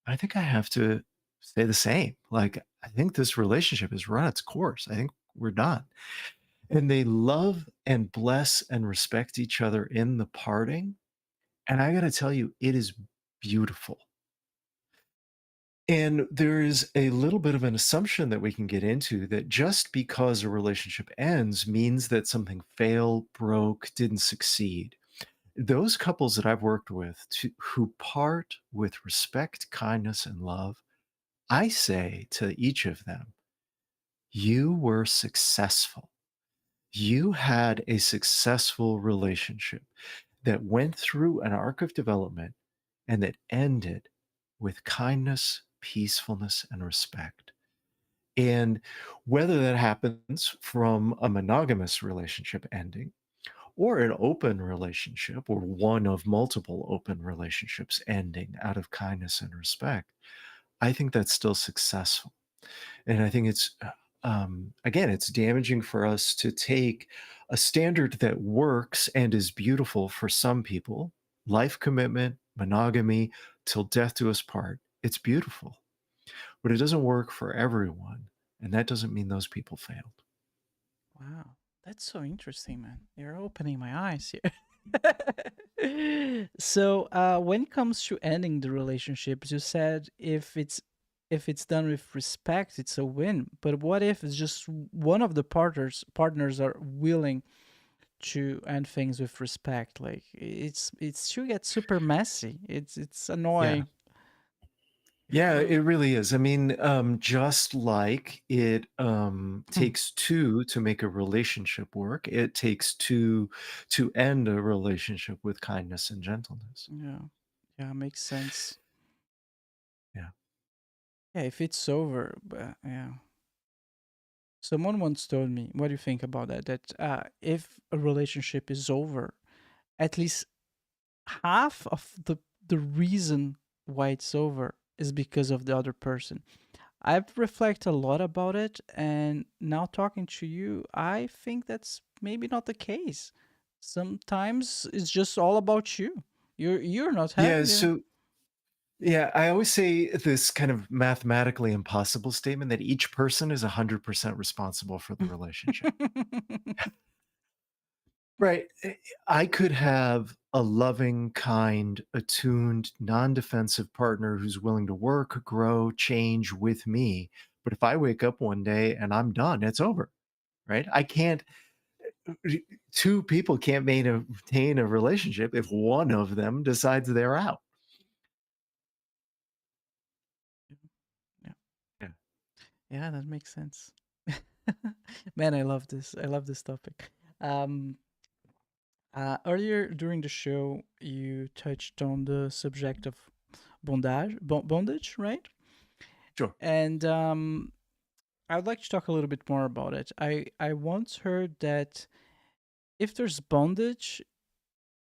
I think I have to stay the same. Like, I think this relationship has run its course. I think we're done. And they love and bless and respect each other in the parting. And I got to tell you, it is beautiful. And there is a little bit of an assumption that we can get into that just because a relationship ends means that something failed, broke, didn't succeed. Those couples that I've worked with who part with respect, kindness, and love, I say to each of them, you were successful. You had a successful relationship that went through an arc of development and that ended with kindness, peacefulness, and respect. And whether that happens from a monogamous relationship ending or an open relationship or one of multiple open relationships ending out of kindness and respect, I think that's still successful. And I think it's, again, it's damaging for us to take a standard that works and is beautiful for some people, life commitment, monogamy, till death do us part. It's beautiful, but it doesn't work for everyone. And that doesn't mean those people failed. Wow, that's so interesting, man. You're opening my eyes here. So, when it comes to ending the relationships, you said if it's done with respect, it's a win. But what if it's just one of the partners are willing to end things with respect? Like it's still gets super messy. It's Yeah. annoying. Yeah, it really is. I mean, just like it takes two to make a relationship work, it takes two to end a relationship with kindness and gentleness. Yeah, yeah, makes sense. Yeah. Yeah, if it's over, but yeah. Someone once told me, what do you think about that? That if a relationship is over, at least half of the reason why it's over is because of the other person. I've reflected a lot about it, and now talking to you, I think that's maybe not the case. Sometimes it's just all about you. You're not Yeah, happy. Yeah. so yeah, I always say this kind of mathematically impossible statement that each person is 100% responsible for the relationship. Right. I could have a loving, kind, attuned, non-defensive partner who's willing to work, grow, change with me. But if I wake up one day and I'm done, it's over, right? I can't. two people can't maintain a relationship if one of them decides they're out. Yeah. Yeah. Yeah, that makes sense. Man, I love this. I love this topic. Um, Earlier during the show, you touched on the subject of bondage, right? Sure. And I would like to talk a little bit more about it. I once heard that if there's bondage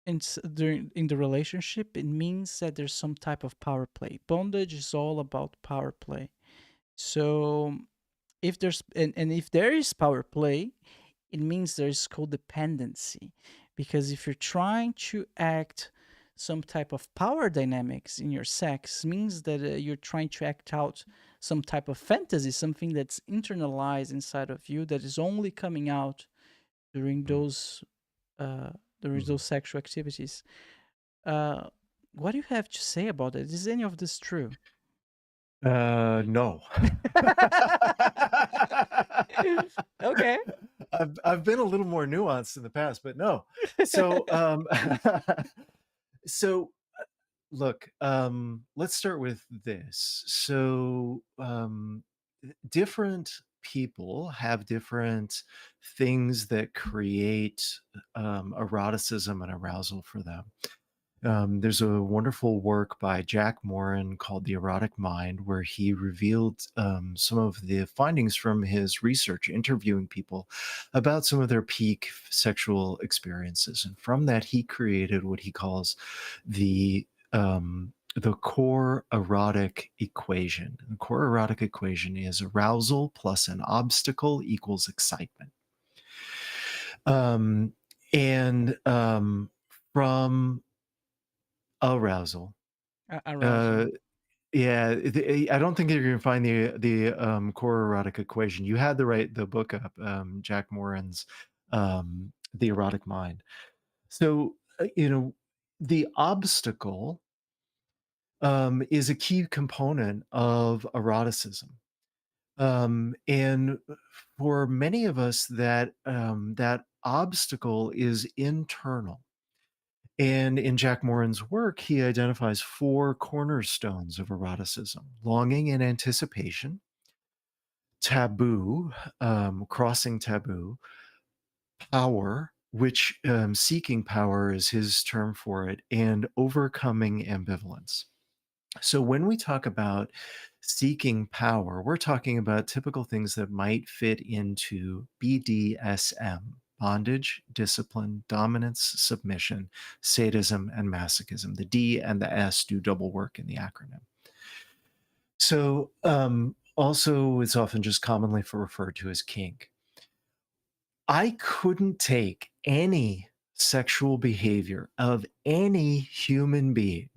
in the relationship, it means that there's some type of power play. Bondage is all about power play. So if there's and if there is power play, it means there's codependency. Because if you're trying to act some type of power dynamics in your sex, means that you're trying to act out some type of fantasy, something that's internalized inside of you that is only coming out during Mm. uh, during Mhm. those sexual activities. Uh, what do you have to say about it? Is any of this true? No. Okay. I've been a little more nuanced in the past, but no. So, so look, let's start with this. So, different people have different things that create eroticism and arousal for them. There's a wonderful work by Jack Morin called The Erotic Mind, where he revealed some of the findings from his research, interviewing people about some of their peak sexual experiences. And from that, he created what he calls the core erotic equation. The core erotic equation is arousal plus an obstacle equals excitement. Um, and from arousal. Arousal. Uh, yeah, I don't think you're gonna find the core erotic equation. You had the book up, Jack Morin's The Erotic Mind. So, the obstacle is a key component of eroticism. And for many of us, that obstacle is internal. And in Jack Morin's work, he identifies four cornerstones of eroticism: longing and anticipation, taboo, crossing taboo, power, which seeking power is his term for it, and overcoming ambivalence. So when we talk about seeking power, we're talking about typical things that might fit into BDSM: bondage, discipline, dominance, submission, sadism, and masochism. The D and the S do double work in the acronym. So also, it's often just commonly referred to as kink. I couldn't take any sexual behavior of any human being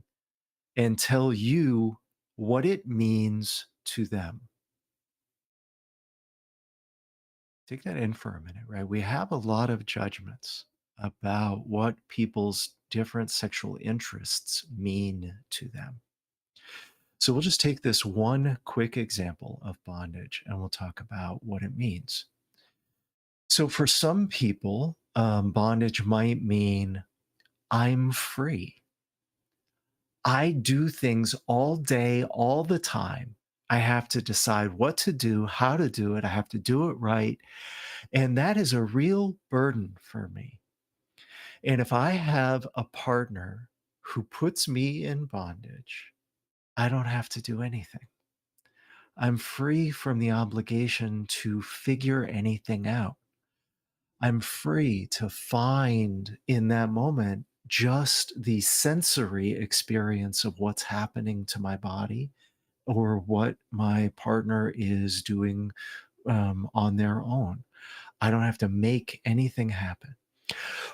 and tell you what it means to them. Take that in for a minute, right? We have a lot of judgments about what people's different sexual interests mean to them. So we'll just take this one quick example of bondage and we'll talk about what it means. So for some people, bondage might mean I'm free. I do things all day, all the time. I have to decide what to do, how to do it. I have to do it right. And that is a real burden for me. And if I have a partner who puts me in bondage, I don't have to do anything. I'm free from the obligation to figure anything out. I'm free to find in that moment just the sensory experience of what's happening to my body or what my partner is doing on their own. I don't have to make anything happen.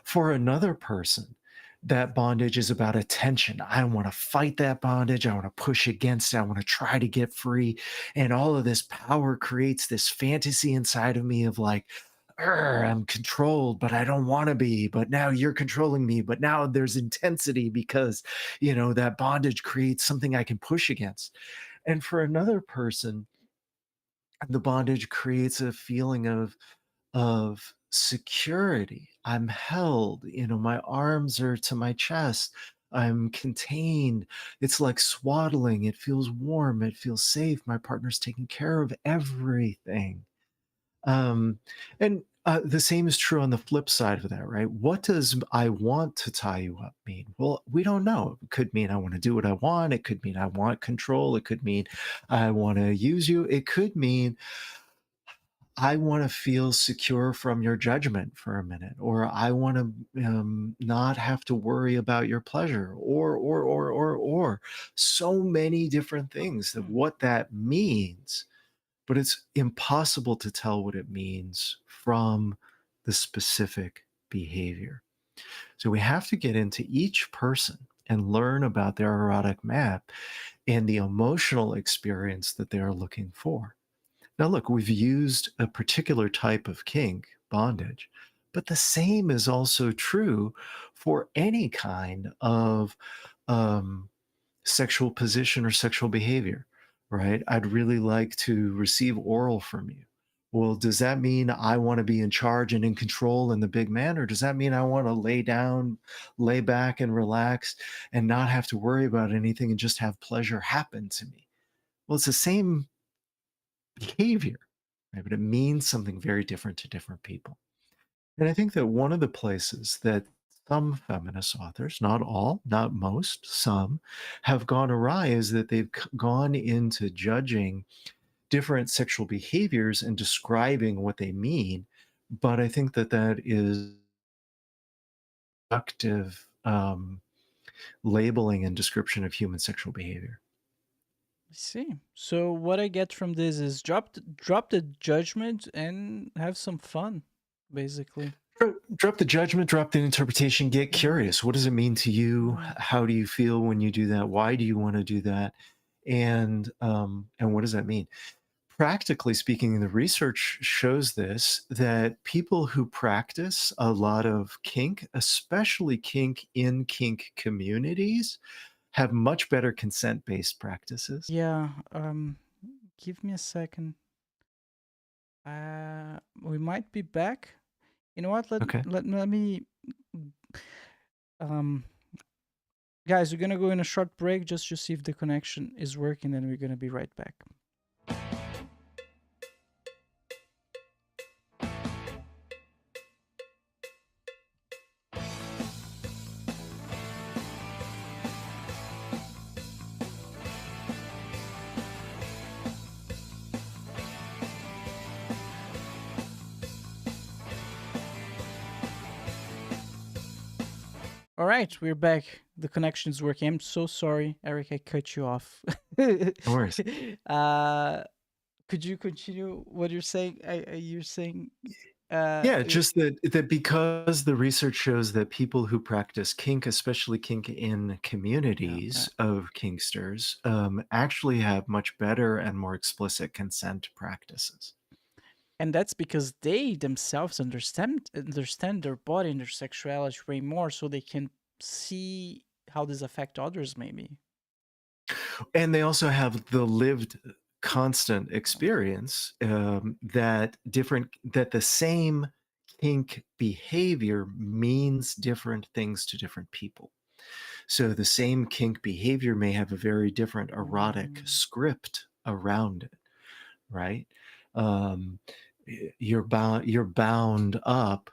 For another person, that bondage is about attention. I want to fight that bondage. I want to push against it. I want to try to get free. And all of this power creates this fantasy inside of me of like, I'm controlled, but I don't want to be. But now you're controlling me. But now there's intensity because, that bondage creates something I can push against. And for another person, the bondage creates a feeling of security. I'm held, my arms are to my chest. I'm contained. It's like swaddling. It feels warm. It feels safe. My partner's taking care of everything. Um, and the same is true on the flip side of that, right? What does I want to tie you up mean? Well, we don't know. It could mean I want to do what I want. It could mean I want control. It could mean I want to use you. It could mean I want to feel secure from your judgment for a minute, or I want to not have to worry about your pleasure, or. So many different things of Mm. what that means, but it's impossible to tell what it means from the specific behavior. So we have to get into each person and learn about their erotic map and the emotional experience that they are looking for. Now, look, we've used a particular type of kink, bondage, but the same is also true for any kind of um, sexual position or sexual behavior, right? I'd really like to receive oral from you. Well, does that mean I want to be in charge and in control and the big man? Or does that mean I want to lay down, lay back and relax and not have to worry about anything and just have pleasure happen to me? Well, it's the same behavior, right? But it means something very different to different people. And I think that one of the places that some feminist authors, not all, not most, some, have gone awry is that they've gone into judging different sexual behaviors and describing what they mean. But I think that that is productive labeling and description of human sexual behavior. I see. So what I get from this is drop the judgment and have some fun, basically. Drop the judgment, drop the interpretation, get Yeah. curious. What does it mean to you? Right. How do you feel when you do that? Why do you want to do that? And what does that mean? Practically speaking, the research shows this, that people who practice a lot of kink, especially kink in kink communities, have much better consent-based practices. Yeah. Give me a second. We might be back. You know what? Okay. Let me. Um, guys, we're gonna go in a short break just to see if the connection is working, and we're gonna be right back. All right, we're back. The connection is working. I'm so sorry, Eric. I cut you off. No worries. uh, could you continue what you're saying? You're saying, Yeah, it- just that because the research shows that people who practice kink, especially kink in yeah, communities of kinksters, actually have much better and more explicit consent practices. and that's because they themselves understand their body and their sexuality way more, so they can see how this affect others. Maybe. And they also have the lived constant experience that the same kink behavior means different things to different people. So the same kink behavior may have a very different erotic Mm. script around it, right? Um, you're bound up.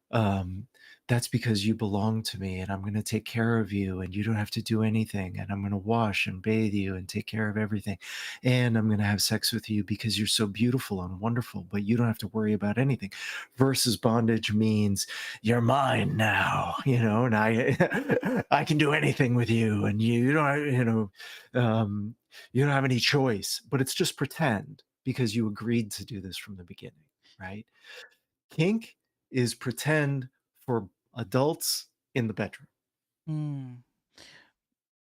Um, that's because you belong to me, and I'm going to take care of you, and you don't have to do anything, and I'm going to wash and bathe you and take care of everything, and I'm going to have sex with you because you're so beautiful and wonderful, but you don't have to worry about anything. Versus bondage means you're mine now, and I can do anything with you, and you don't, you don't have any choice, but it's just pretend because you agreed to do this from the beginning, right? Kink is pretend for adults in the bedroom. Hmm.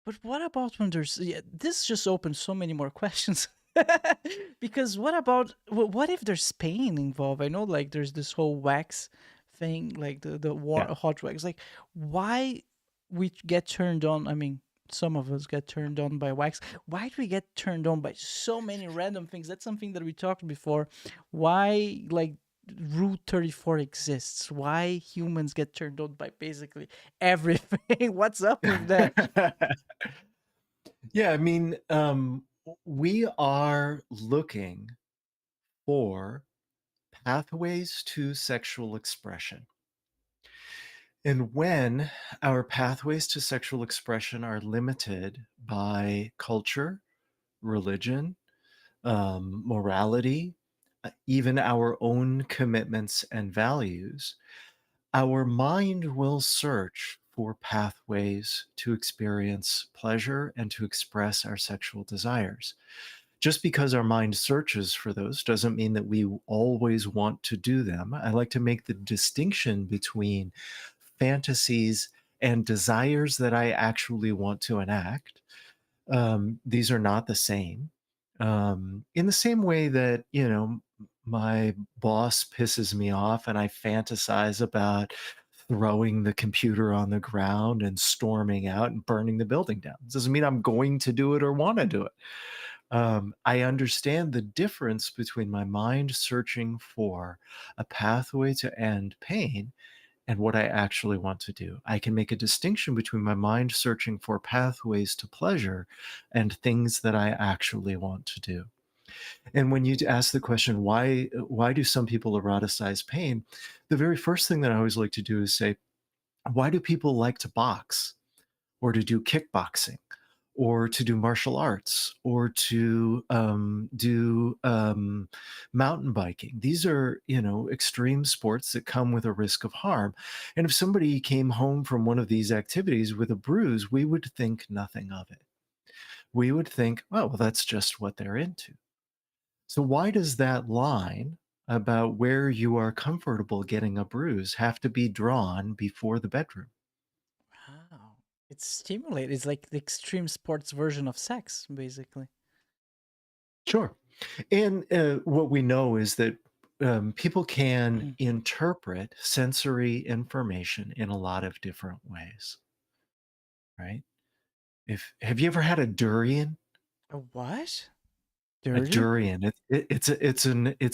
But what about when there's, yeah, this just opens so many more questions. Because what about what if there's pain involved? I know, like, there's this whole wax thing, like the Yeah. hot wax. Like, why we get turned on? I mean, some of us get turned on by wax. Why do we get turned on by so many random things? That's something that we talked before. Why, like, Rule 34 exists. Why humans get turned on by basically everything. What's up with that? Yeah, I mean, we are looking for pathways to sexual expression. And when our pathways to sexual expression are limited by culture, religion, morality, even our own commitments and values, our mind will search for pathways to experience pleasure and to express our sexual desires. Just because our mind searches for those doesn't mean that we always want to do them. I like to make the distinction between fantasies and desires that I actually want to enact. These are not the same. In the same way that, my boss pisses me off and I fantasize about throwing the computer on the ground and storming out and burning the building down. It doesn't mean I'm going to do it or want to do it. I understand the difference between my mind searching for a pathway to end pain and what I actually want to do. I can make a distinction between my mind searching for pathways to pleasure and things that I actually want to do. And when you ask the question, why do some people eroticize pain? The very first thing that I always like to do is say, why do people like to box or to do kickboxing or to do martial arts or to do mountain biking? These are, extreme sports that come with a risk of harm. And if somebody came home from one of these activities with a bruise, we would think nothing of it. We would think, oh, well, that's just what they're into. So why does that line about where you are comfortable getting a bruise have to be drawn before the bedroom? Wow. It's stimulating. It's like the extreme sports version of sex, basically. Sure. And what we know is that people can interpret sensory information in a lot of different ways, right? Have you ever had a durian? A what? A Dirty? durian. It's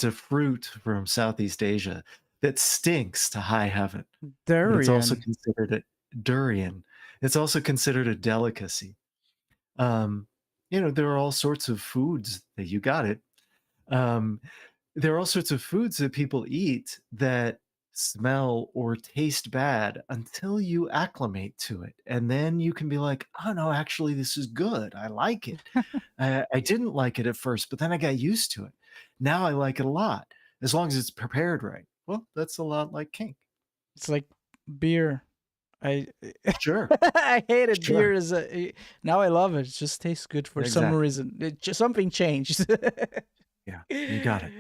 a fruit from Southeast Asia that stinks to high heaven, but it's also Durian. considered a durian. It's also considered a delicacy. There are all sorts of foods that you got it. Um, there are all sorts of foods that people eat that smell or taste bad until you acclimate to it. And then you can be like, oh no, actually, this is good. I like it. I didn't like it at first, but then I got used to it. Now I like it a lot, as long as it's prepared right. Well, that's a lot like kink. It's like beer. I Sure. I hated Sure. beer now I love it. It just tastes good for some Exactly. reason. Something changed. Yeah, you got it.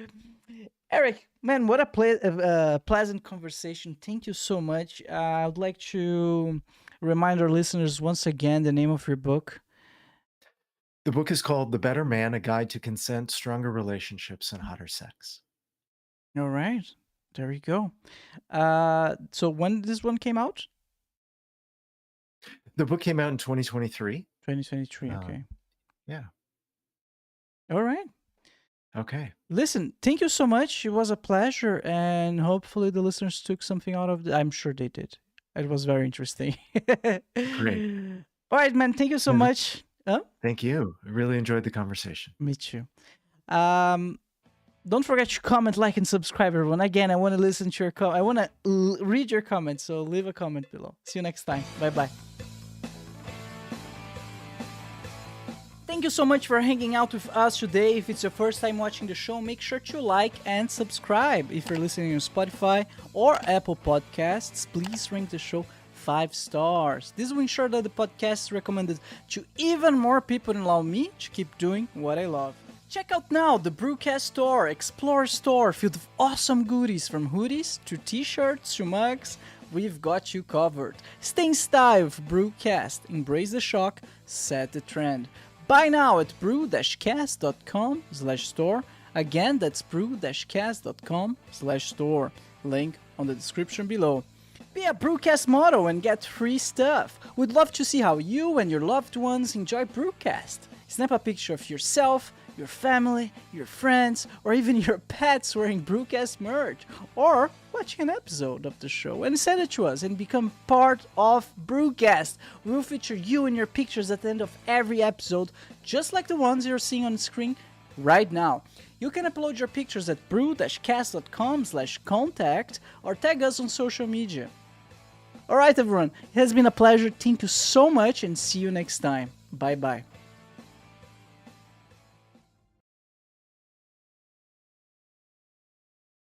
Eric, man, what a pleasant conversation. Thank you so much. I would like to remind our listeners once again the name of your book. The book is called The Better Man, A Guide to Consent, Stronger Relationships, and Hotter Sex. All right. There you go. So when this one came out? The book came out in 2023. 2023, okay. Yeah. All right. Okay. Listen, thank you so much. It was a pleasure, and hopefully the listeners took something out of it. I'm sure they did. It was very interesting. Great. All right, man. Thank you so much. Thank you. I really enjoyed the conversation. Me too. Don't forget to comment, like, and subscribe, everyone. Again, I want to listen to your I want to read your comments, so leave a comment below. See you next time. Bye-bye. Thank you so much for hanging out with us today. If it's your first time watching the show, make sure to like and subscribe. If you're listening on Spotify or Apple Podcasts, please rank the show 5 stars. This will ensure that the podcast is recommended to even more people and allow me to keep doing what I love. Check out now the BRUCAST store, Explore store, filled with awesome goodies from hoodies to t-shirts to mugs. We've got you covered. Stay in style with BRUCAST. Embrace the shock, set the trend. Buy now at brew-cast.com/store. Again, that's brew-cast.com/store. Link on the description below. Be a BRUCAST model and get free stuff. We'd love to see how you and your loved ones enjoy BRUCAST. Snap a picture of yourself, your family, your friends, or even your pets wearing BRUCAST merch, or watching an episode of the show, and send it to us and become part of BRUCAST. We will feature you in your pictures at the end of every episode, just like the ones you're seeing on the screen right now. You can upload your pictures at brew-cast.com/contact or tag us on social media. Alright everyone, it has been a pleasure. Thank you so much and see you next time. Bye bye.